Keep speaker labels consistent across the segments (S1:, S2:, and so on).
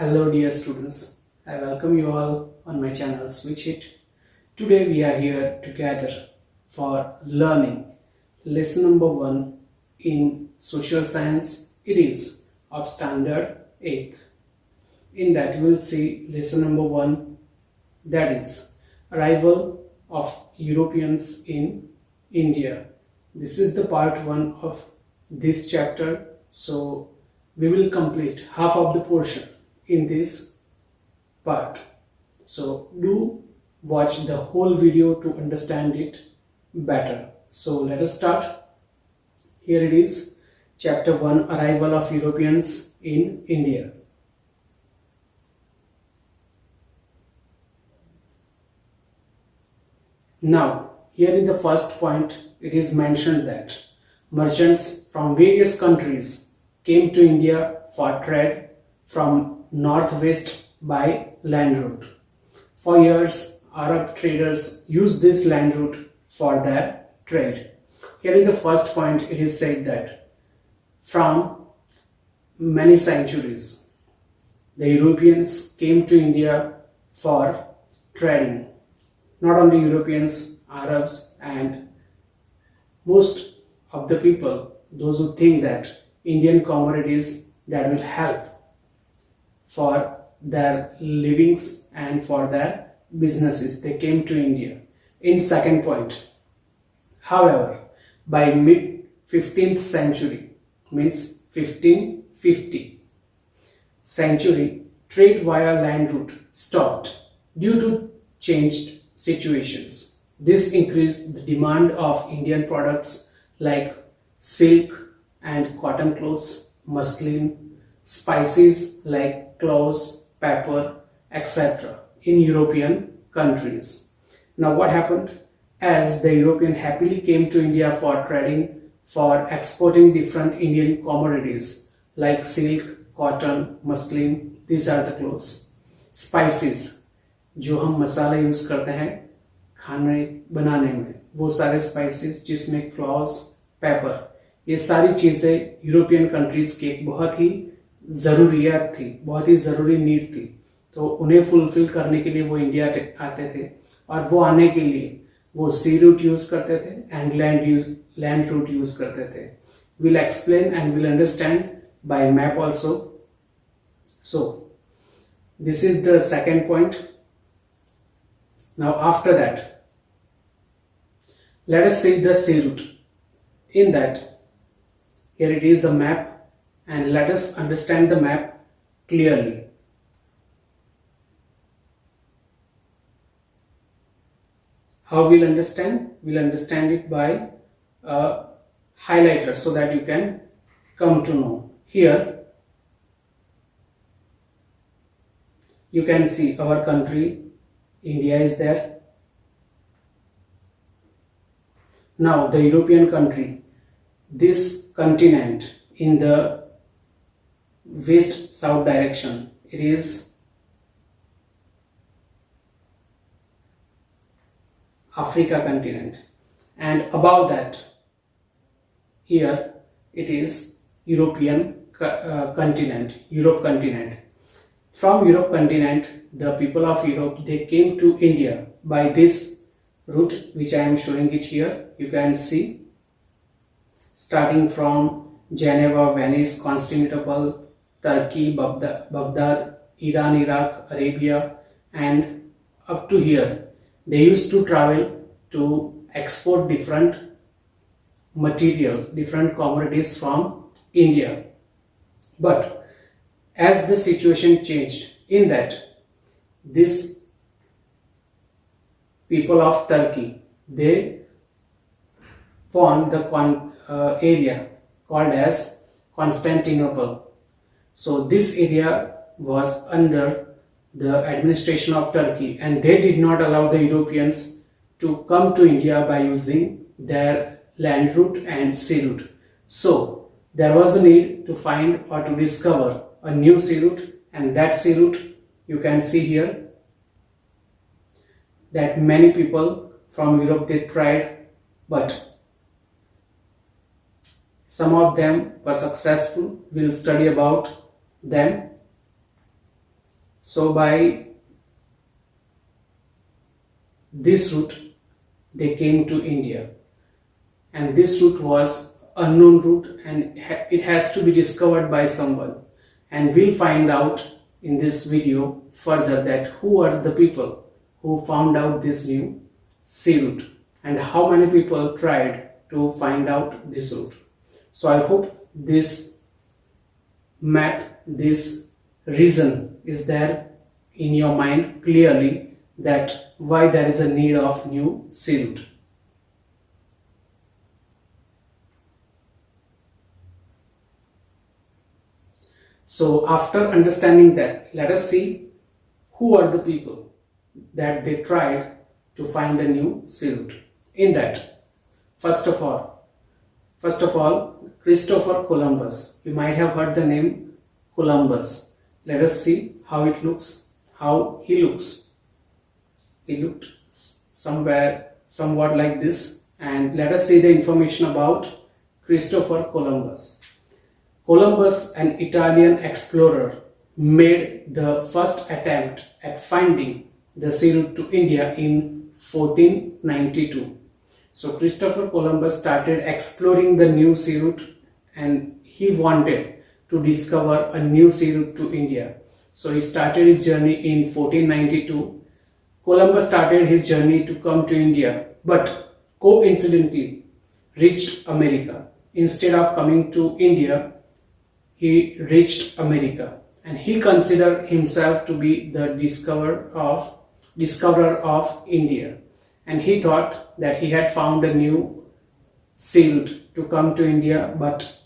S1: Hello dear students, I welcome you all on my channel Switch It. Today we are here together for learning lesson number 1 in social science. It is of standard 8th. In that we will see lesson number 1, that is arrival of Europeans in India. This is the part 1 of this chapter, so we will complete half of the portion in this part. So do watch the whole video to understand it better. So let us start. Here it is, chapter 1, arrival of Europeans in India. Now here in the first point it is mentioned that merchants from various countries came to India for trade from northwest by land route. For years, Arab traders used this land route for their trade. Here in the first point, it is said that from many centuries, the Europeans came to India for trading. Not only Europeans, Arabs, and most of the people, those who think that Indian commodities that will help for their livings and for their businesses, they came to India. In second point, however, by mid 15th century, means 1550 century, trade via land route stopped due to changed situations. This increased the demand of Indian products like silk and cotton clothes, muslin, spices like cloves, pepper, etc. in European countries. Now what happened? As the European happily came to India for trading, for exporting different Indian commodities like silk, cotton, muslin, these are the clothes. Spices, जो हम मसाला use करते हैं खाने बनाने में, वो सारे spices जिसमें क्लॉव्स, पेपर, ये सारी चीजें यूरोपियन कंट्रीज की एक बहुत ही ज़रूरियात थी, बहुत ही ज़रूरी नीड थी. तो उन्हें फुलफिल करने के लिए वो इंडिया आते थे, और वो आने के लिए वो सी रूट यूज़ करते थे एंड लैंड रूट यूज़ करते थे. Will explain and will understand by map also. So this is the second point. Now after that let us see the sea route. In that, here it is a map, and let us understand the map clearly. How we'll understand? We'll understand it by a highlighter so that you can come to know. Here you can see our country, India is there. Now the European country, this continent in the west-south direction, it is Africa continent, and above that here it is European continent, Europe continent. From Europe continent, the people of Europe, they came to India by this route which I am showing it here. You can see starting from Geneva, Venice, Constantinople, Turkey, Baghdad, Iran, Iraq, Arabia, and up to here. They used to travel to export different material, different commodities from India. But as the situation changed, in that this people of Turkey, they formed the area called as Constantinople. So this area was under the administration of Turkey, and they did not allow the Europeans to come to India by using their land route and sea route. So there was a need to find or to discover a new sea route, and that sea route you can see here that many people from Europe they tried, but some of them were successful. We'll study about them. So by this route they came to India, and this route was unknown route, and it has to be discovered by someone, and we'll find out in this video further that who are the people who found out this new sea route and how many people tried to find out this route. So I hope this map, this reason is there in your mind clearly, that why there is a need of new sea route. So after understanding that, let us see who are the people that they tried to find a new sea route. In that, first of all, Christopher Columbus. You might have heard the name Columbus. Let us see how it looks, how he looks. He looked somewhat like this, and let us see the information about Christopher Columbus. Columbus, an Italian explorer, made the first attempt at finding the sea route to India in 1492. So Christopher Columbus started exploring the new sea route, and he wanted to discover a new sea route to India. So he started his journey in 1492. Columbus started his journey to come to India, but coincidentally reached America. Instead of coming to India, he reached America, and he considered himself to be the discoverer of India, and he thought that he had found a new sea route to come to India, but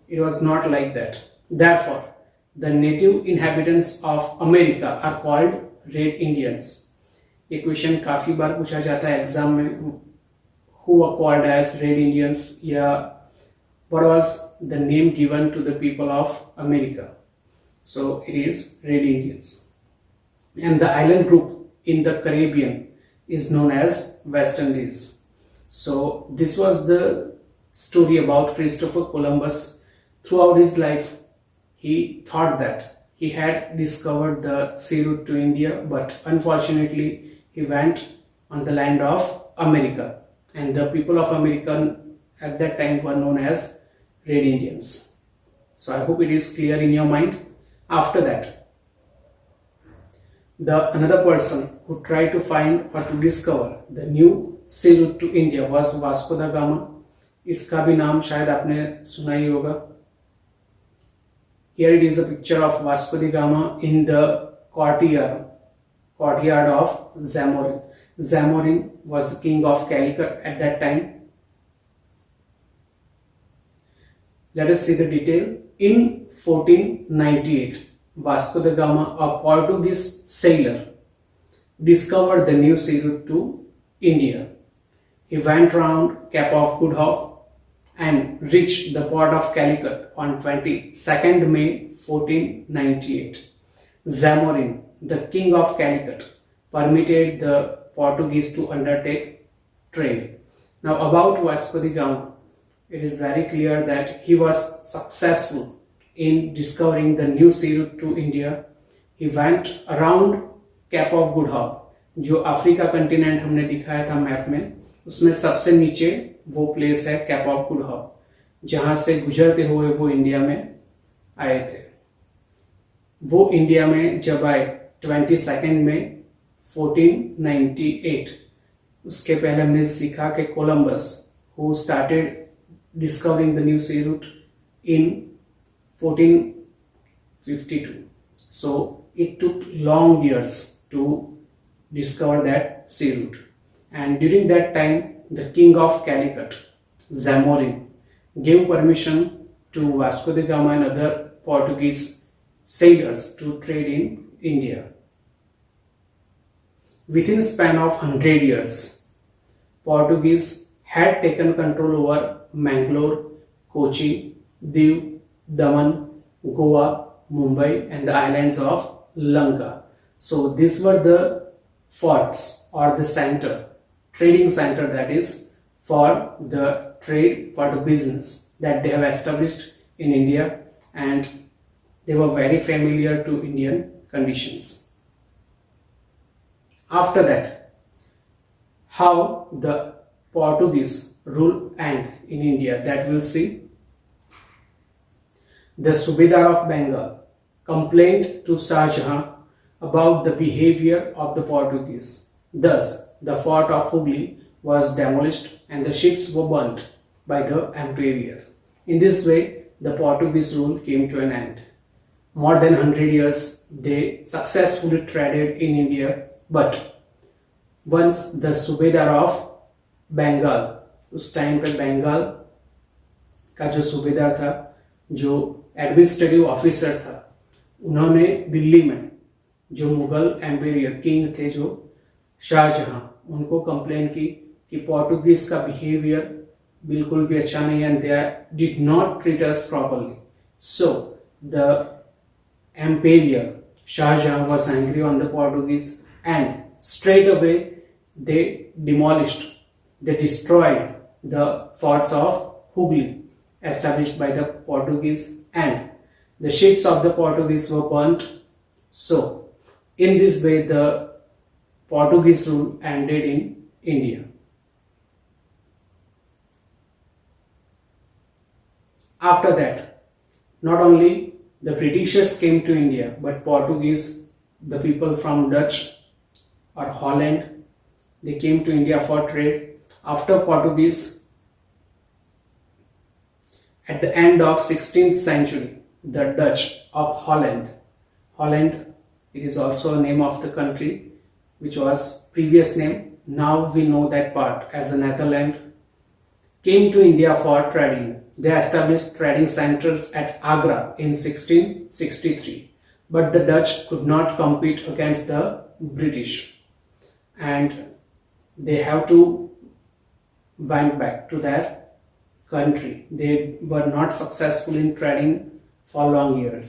S1: it was not like that. Therefore, the native inhabitants of America are called Red Indians. ये question काफी बार पूछा जाता है exam में, who were called as Red Indians, या what was the name given to the people of America. So it is Red Indians. And the island group in the Caribbean is known as West Indies. So this was the story about Christopher Columbus. Throughout his life, he thought that he had discovered the sea route to India, but unfortunately he went on the land of America, and the people of America at that time were known as Red Indians. So I hope it is clear in your mind. After that, another person who tried to find or to discover the new sea route to India was Vasco-da-Gama. इसका भी नाम शायद आपने सुना ही होगा. Here it is a picture of Vasco-da-Gama in the courtyard of Zamorin. Zamorin was the king of Calicut at that time. Let us see the detail. In 1498, Vasco da Gama, a Portuguese sailor, discovered the new sea route to India. He went round Cape of Good Hope and reached the port of Calicut on 22nd May 1498. Zamorin, the king of Calicut, permitted the Portuguese to undertake trade. Now about Vasco da Gama, it is very clear that he was successful in discovering the new sea route to India. He went around Cape of Good Hope, जो Africa continent हमने दिखाया था map में, उसमें सबसे नीचे वो place है कैप ऑफ गुड होप, जहां से गुजरते हुए वो इंडिया में आए थे. वो इंडिया में जब आए 22nd में 1498, उसके पहले हमने सीखा कि Columbus who started discovering the new sea route in 1452. So it took long years to discover that sea route, and during that time the king of Calicut, Zamorin, gave permission to Vasco da Gama and other Portuguese sailors to trade in India. Within a span of 100 years, Portuguese had taken control over Mangalore, Kochi, Diu, Daman, Goa, Mumbai and the islands of Lanka. So these were the forts or the center, trading center, that is for the trade, for the business that they have established in India, and they were very familiar to Indian conditions. After that, how the Portuguese rule end in India, that we'll see. The Subedar of Bengal complained to Shah Jahan about the behavior of the Portuguese. Thus, the fort of Hooghly was demolished and the ships were burnt by the emperor. In this way, the Portuguese rule came to an end. More than 100 years, they successfully traded in India, but once the Subedar of Bengal, उस time पे बंगाल का जो सूबेदार था, जो administrative officer था, उन्होंने दिल्ली में जो मुगल एम्पायर किंग थे, जो शाहजहां, उनको कंप्लेन की कि पोर्टुगीज का बिहेवियर बिल्कुल भी अच्छा नहीं है, and they did not treat us properly. So the empire Shahjahan was angry on the Portuguese and straight away they demolished, they destroyed the forts of Hooghly established by the Portuguese, and the ships of the Portuguese were burnt. So in this way the Portuguese rule ended in India. After that, not only the Britishers came to India, but Portuguese, the people from Dutch or Holland, they came to India for trade. After Portuguese, at the end of 16th century, the Dutch of Holland, it is also a name of the country which was previous name, now we know that part as the Netherlands, came to India for trading. They established trading centers at Agra in 1663, but the Dutch could not compete against the British, and they have to went back to their country. They were not successful in trading for long years.